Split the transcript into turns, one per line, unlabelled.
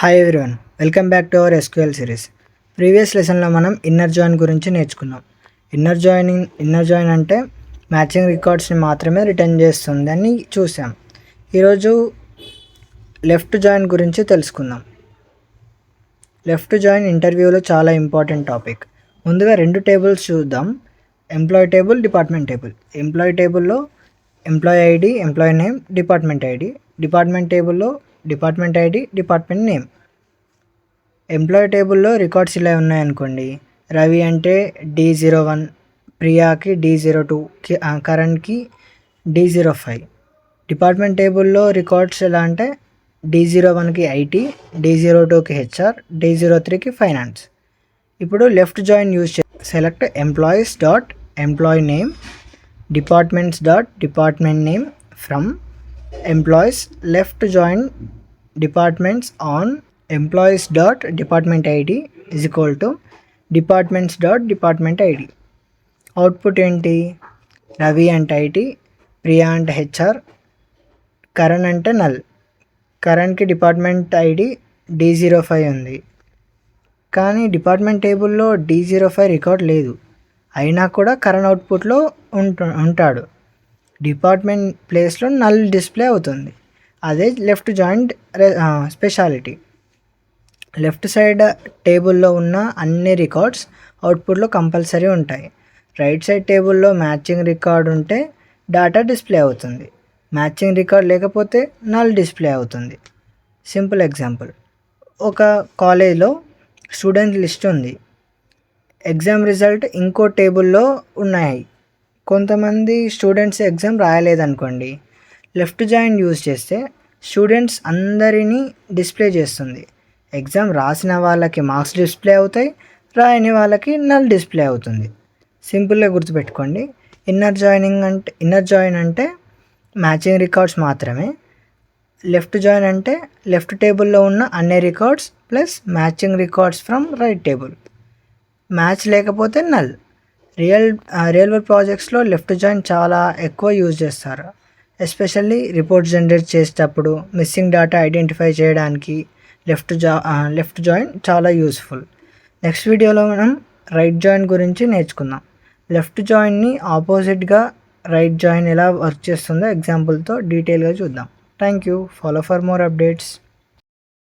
Hi everyone, welcome back to our SQL series. Previous లెసన్లో మనం inner join గురించి నేర్చుకున్నాం. ఇన్నర్ జాయిన్ అంటే మ్యాచింగ్ రికార్డ్స్ని మాత్రమే రిటర్న్ చేస్తుందని చూసాం. ఈరోజు లెఫ్ట్ జాయిన్ గురించి తెలుసుకుందాం. లెఫ్ట్ జాయిన్ ఇంటర్వ్యూలో చాలా ఇంపార్టెంట్ టాపిక్. ముందుగా రెండు టేబుల్స్ చూద్దాం, employee table, department table. Employee టేబుల్లో employee ID, employee name, department ID. Department టేబుల్లో department ID, department name. Employee టేబుల్లో రికార్డ్స్ ఇలా ఉన్నాయనుకోండి, రవి అంటే D01, ప్రియాకి D02, కరణ్కి D05. డిపార్ట్మెంట్ టేబుల్లో రికార్డ్స్ ఎలా అంటే D01కి ఐటీ, D02కి హెచ్ఆర్, D03కి ఫైనాన్స్. ఇప్పుడు left join use select employees dot employee name, departments dot department name from employees. Left join departments on employees dot department ID is equal to departments dot department ID. Output ఏంటి? రవి అంటే IT, Priya అంటే HR, Karan అంటే null. కరణ్కి department ID D05 ఉంది, కానీ department టేబుల్లో D05 record లేదు. అయినా కూడా కరణ్ అవుట్పుట్లో ఉంటాడు. డిపార్ట్మెంట్ ప్లేస్లో నల్ డిస్ప్లే అవుతుంది. అదే left joint speciality. Left side టేబుల్లో ఉన్న అన్ని రికార్డ్స్ అవుట్పుట్లో కంపల్సరీ ఉంటాయి. రైట్ సైడ్ టేబుల్లో మ్యాచింగ్ రికార్డ్ ఉంటే డేటా డిస్ప్లే అవుతుంది, మ్యాచింగ్ రికార్డ్ లేకపోతే నల్ డిస్ప్లే అవుతుంది. సింపుల్ ఎగ్జాంపుల్, ఒక కాలేజ్లో స్టూడెంట్ లిస్ట్ ఉంది, ఎగ్జామ్ రిజల్ట్ ఇంకో టేబుల్లో ఉన్నాయి. కొంతమంది స్టూడెంట్స్ ఎగ్జామ్ రాయలేదనుకోండి, లెఫ్ట్ జాయిన్ యూజ్ చేస్తే స్టూడెంట్స్ అందరినీ డిస్ప్లే చేస్తుంది. ఎగ్జామ్ రాసిన వాళ్ళకి మార్క్స్ డిస్ప్లే అవుతాయి, రాయని వాళ్ళకి నల్ డిస్ప్లే అవుతుంది. సింపుల్గా గుర్తుపెట్టుకోండి, ఇన్నర్ జాయిన్ అంటే మ్యాచింగ్ రికార్డ్స్ మాత్రమే. లెఫ్ట్ జాయిన్ అంటే లెఫ్ట్ టేబుల్లో ఉన్న అన్ని records plus matching records from right table. Match లేకపోతే నల్. రియల్ వరల్డ్ ప్రాజెక్ట్స్లో లెఫ్ట్ జాయిన్ చాలా ఎక్కువ యూజ్ చేస్తారు. ఎస్పెషల్లీ రిపోర్ట్స్ జనరేట్ చేసేటప్పుడు మిస్సింగ్ డేటా ఐడెంటిఫై చేయడానికి లెఫ్ట్ జాయిన్ చాలా యూస్ఫుల్. నెక్స్ట్ వీడియోలో మనం రైట్ జాయిన్ గురించి నేర్చుకుందాం. లెఫ్ట్ జాయిన్ని ఆపోజిట్గా రైట్ జాయిన్ ఎలా వర్క్ చేస్తుందో ఎగ్జాంపుల్తో డీటెయిల్గా చూద్దాం. Thank you. Follow for more updates.